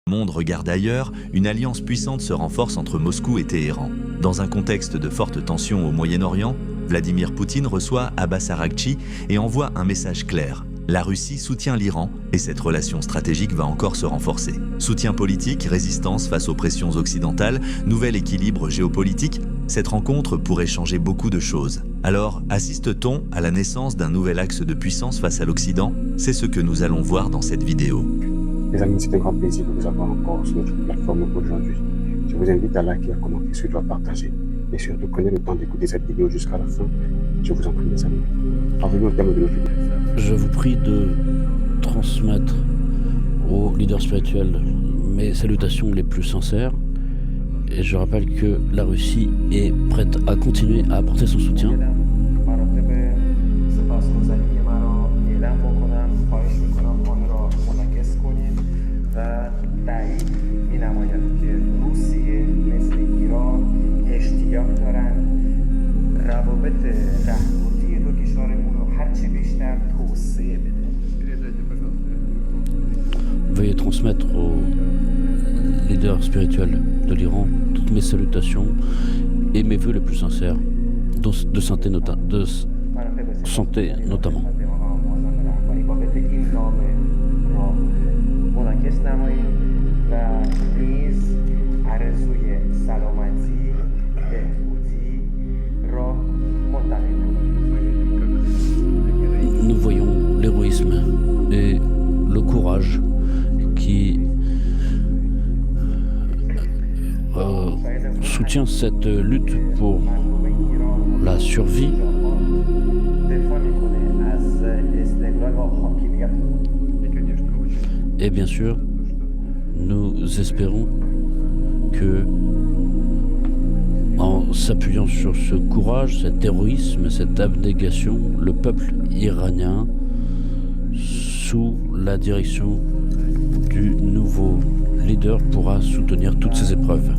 Le monde regarde ailleurs, une alliance puissante se renforce entre Moscou et Téhéran. Dans un contexte de forte tension au Moyen-Orient, Vladimir Poutine reçoit Abbas Araghchi et envoie un message clair. La Russie soutient l'Iran et cette relation stratégique va encore se renforcer. Soutien politique, résistance face aux pressions occidentales, nouvel équilibre géopolitique, cette rencontre pourrait changer beaucoup de choses. Alors, assiste-t-on à la naissance d'un nouvel axe de puissance face à l'Occident? C'est ce que nous allons voir dans cette vidéo. Les amis, c'est un grand plaisir de vous avoir encore sur notre plateforme aujourd'hui. Je vous invite à liker, à commenter, surtout à partager. Et surtout, prenez le temps d'écouter cette vidéo jusqu'à la fin. Je vous en prie, mes amis. Parvenons au terme de notre vidéo. Je vous prie de transmettre aux leaders spirituels mes salutations les plus sincères. Et je rappelle que la Russie est prête à continuer à apporter son soutien. Veuillez transmettre aux leaders spirituels de l'Iran toutes mes salutations et mes vœux les plus sincères de santé, notamment. Nous voyons l'héroïsme et le courage qui soutient cette lutte pour la survie et bien sûr nous espérons que en s'appuyant sur ce courage, cet héroïsme, cette abnégation, le peuple iranien sous la direction du nouveau leader pourra soutenir toutes ces épreuves.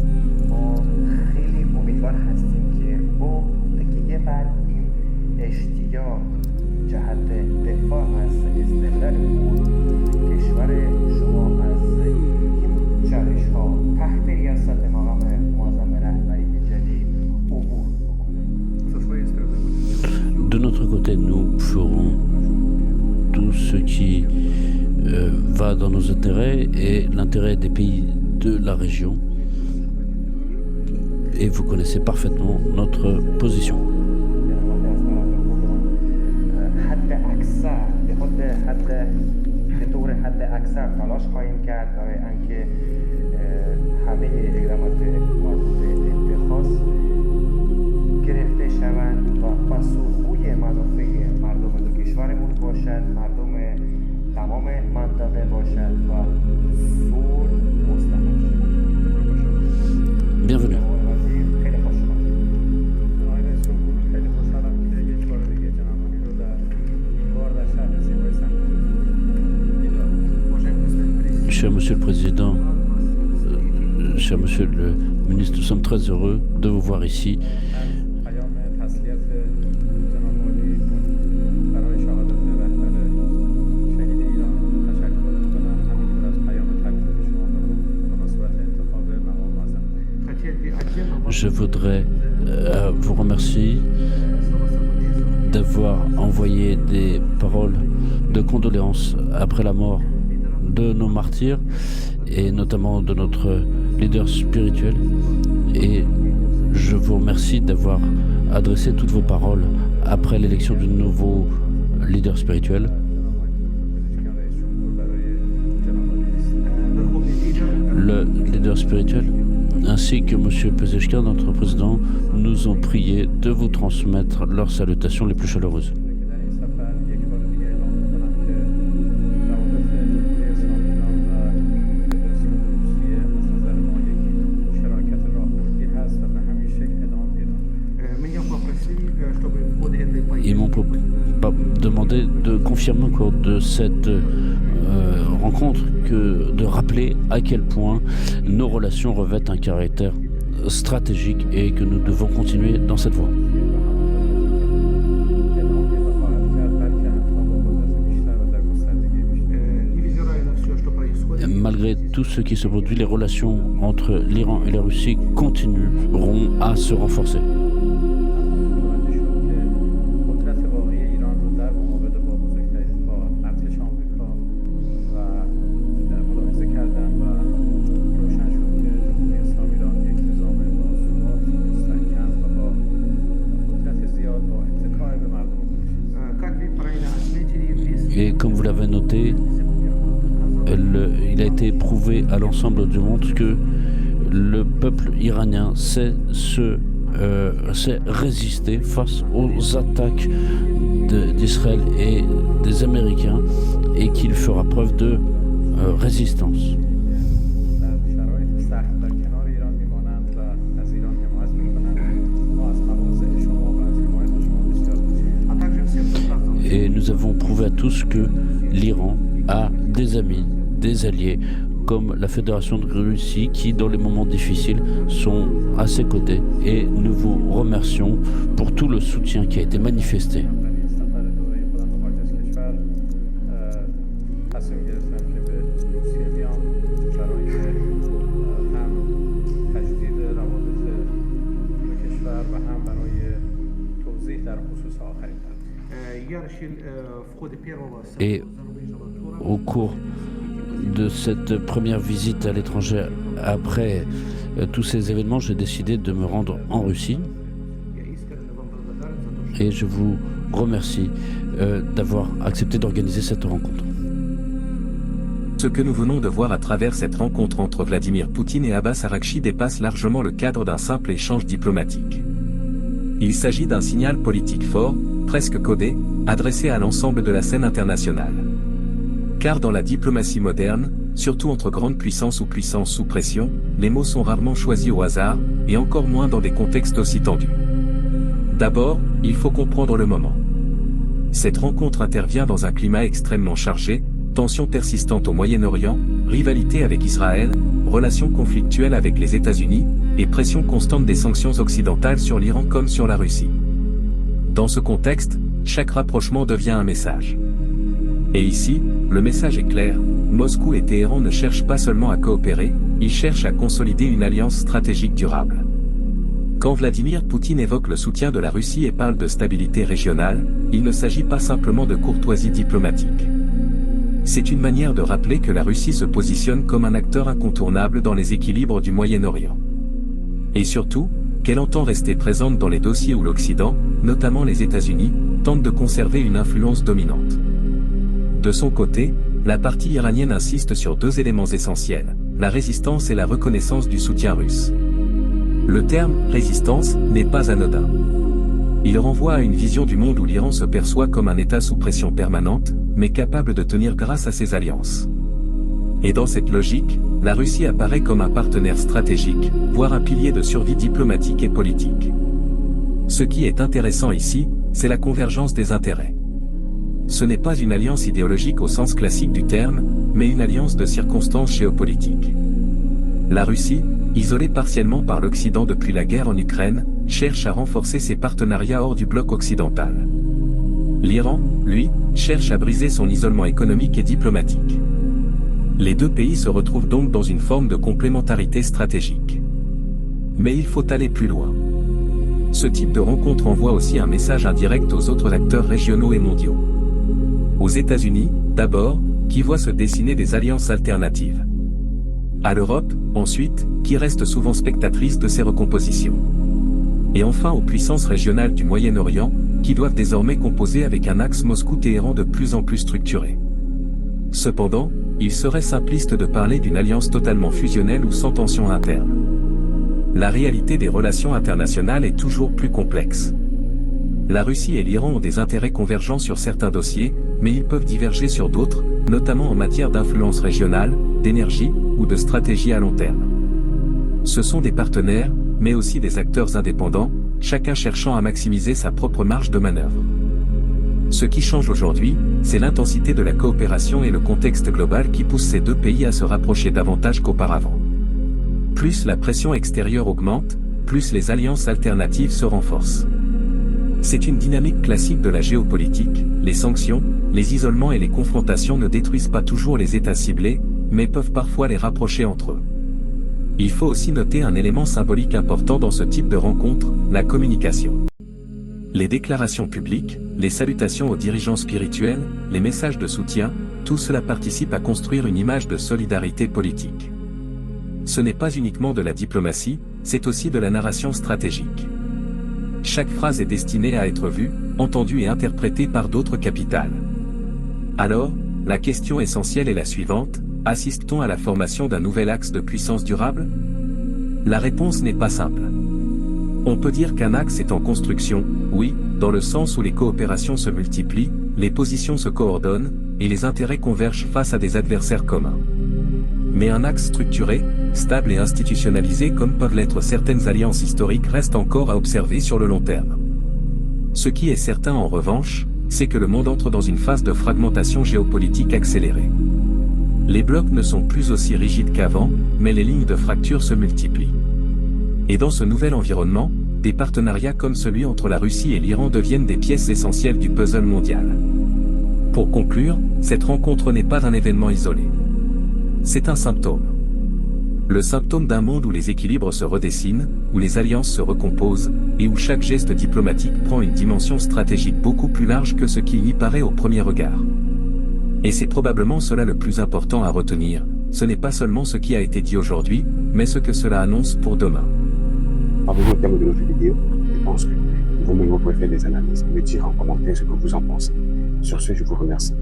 De notre côté, nous ferons tout ce qui va dans nos intérêts et l'intérêt des pays de la région. Et vous connaissez parfaitement notre position. Bienvenue. Cher Monsieur le Président, cher Monsieur le Ministre, nous sommes très heureux de vous voir ici. Je voudrais vous remercier d'avoir envoyé des paroles de condoléances après la mort de nos martyrs et notamment de notre leader spirituel. Et je vous remercie d'avoir adressé toutes vos paroles après l'élection du nouveau leader spirituel. Le leader spirituel ainsi que M. Pezeshkian, notre président, nous ont prié de vous transmettre leurs salutations les plus chaleureuses. Ils m'ont demandé de confirmer au cours de cette rencontre de rappeler à quel point nos relations revêtent un caractère stratégique et que nous devons continuer dans cette voie. malgré tout ce qui se produit, les relations entre l'Iran et la Russie continueront à se renforcer. Et comme vous l'avez noté, il a été prouvé à l'ensemble du monde que le peuple iranien sait résister face aux attaques d'Israël et des Américains et qu'il fera preuve de résistance. Et nous avons prouvé à tous que l'Iran a des amis, des alliés, comme la Fédération de Russie, qui, dans les moments difficiles, sont à ses côtés. Et nous vous remercions pour tout le soutien qui a été manifesté. Et au cours de cette première visite à l'étranger, après tous ces événements, j'ai décidé de me rendre en Russie. Et je vous remercie d'avoir accepté d'organiser cette rencontre. Ce que nous venons de voir à travers cette rencontre entre Vladimir Poutine et Abbas Araghchi dépasse largement le cadre d'un simple échange diplomatique. Il s'agit d'un signal politique fort, presque codé, adressé à l'ensemble de la scène internationale. Car dans la diplomatie moderne, surtout entre grandes puissances ou puissances sous pression, les mots sont rarement choisis au hasard, et encore moins dans des contextes aussi tendus. D'abord, il faut comprendre le moment. Cette rencontre intervient dans un climat extrêmement chargé, tensions persistantes au Moyen-Orient, rivalité avec Israël, relations conflictuelles avec les États-Unis, et pression constante des sanctions occidentales sur l'Iran comme sur la Russie. Dans ce contexte, chaque rapprochement devient un message. Et ici, le message est clair, Moscou et Téhéran ne cherchent pas seulement à coopérer, ils cherchent à consolider une alliance stratégique durable. Quand Vladimir Poutine évoque le soutien de la Russie et parle de stabilité régionale, il ne s'agit pas simplement de courtoisie diplomatique. C'est une manière de rappeler que la Russie se positionne comme un acteur incontournable dans les équilibres du Moyen-Orient. Et surtout, qu'elle entend rester présente dans les dossiers où l'Occident, notamment les États-Unis, tente de conserver une influence dominante. De son côté, la partie iranienne insiste sur deux éléments essentiels, la résistance et la reconnaissance du soutien russe. Le terme « résistance » n'est pas anodin. Il renvoie à une vision du monde où l'Iran se perçoit comme un État sous pression permanente, mais capable de tenir grâce à ses alliances. Et dans cette logique, la Russie apparaît comme un partenaire stratégique, voire un pilier de survie diplomatique et politique. Ce qui est intéressant ici, c'est la convergence des intérêts. Ce n'est pas une alliance idéologique au sens classique du terme, mais une alliance de circonstances géopolitiques. La Russie, isolée partiellement par l'Occident depuis la guerre en Ukraine, cherche à renforcer ses partenariats hors du bloc occidental. L'Iran, lui, cherche à briser son isolement économique et diplomatique. Les deux pays se retrouvent donc dans une forme de complémentarité stratégique. Mais il faut aller plus loin. Ce type de rencontre envoie aussi un message indirect aux autres acteurs régionaux et mondiaux. Aux États-Unis, d'abord, qui voient se dessiner des alliances alternatives. À l'Europe, ensuite, qui reste souvent spectatrice de ces recompositions. Et enfin aux puissances régionales du Moyen-Orient, qui doivent désormais composer avec un axe Moscou-Téhéran de plus en plus structuré. Cependant, il serait simpliste de parler d'une alliance totalement fusionnelle ou sans tension interne. La réalité des relations internationales est toujours plus complexe. La Russie et l'Iran ont des intérêts convergents sur certains dossiers, mais ils peuvent diverger sur d'autres, notamment en matière d'influence régionale, d'énergie ou de stratégie à long terme. Ce sont des partenaires, mais aussi des acteurs indépendants, chacun cherchant à maximiser sa propre marge de manœuvre. Ce qui change aujourd'hui, c'est l'intensité de la coopération et le contexte global qui pousse ces deux pays à se rapprocher davantage qu'auparavant. Plus la pression extérieure augmente, plus les alliances alternatives se renforcent. C'est une dynamique classique de la géopolitique, les sanctions, les isolements et les confrontations ne détruisent pas toujours les États ciblés, mais peuvent parfois les rapprocher entre eux. Il faut aussi noter un élément symbolique important dans ce type de rencontre, la communication. Les déclarations publiques, les salutations aux dirigeants spirituels, les messages de soutien, tout cela participe à construire une image de solidarité politique. Ce n'est pas uniquement de la diplomatie, c'est aussi de la narration stratégique. Chaque phrase est destinée à être vue, entendue et interprétée par d'autres capitales. Alors, la question essentielle est la suivante: assiste-t-on à la formation d'un nouvel axe de puissance durable? La réponse n'est pas simple. On peut dire qu'un axe est en construction, oui, dans le sens où les coopérations se multiplient, les positions se coordonnent, et les intérêts convergent face à des adversaires communs. Mais un axe structuré, stable et institutionnalisé comme peuvent l'être certaines alliances historiques reste encore à observer sur le long terme. Ce qui est certain en revanche, c'est que le monde entre dans une phase de fragmentation géopolitique accélérée. Les blocs ne sont plus aussi rigides qu'avant, mais les lignes de fracture se multiplient. Et dans ce nouvel environnement, des partenariats comme celui entre la Russie et l'Iran deviennent des pièces essentielles du puzzle mondial. Pour conclure, cette rencontre n'est pas un événement isolé. C'est un symptôme. Le symptôme d'un monde où les équilibres se redessinent, où les alliances se recomposent, et où chaque geste diplomatique prend une dimension stratégique beaucoup plus large que ce qui y paraît au premier regard. Et c'est probablement cela le plus important à retenir, ce n'est pas seulement ce qui a été dit aujourd'hui, mais ce que cela annonce pour demain. Parvenons au terme de notre vidéo. Je pense que vous-même vous pouvez faire des analyses et me dire en commentaire ce que vous en pensez. Sur ce, je vous remercie.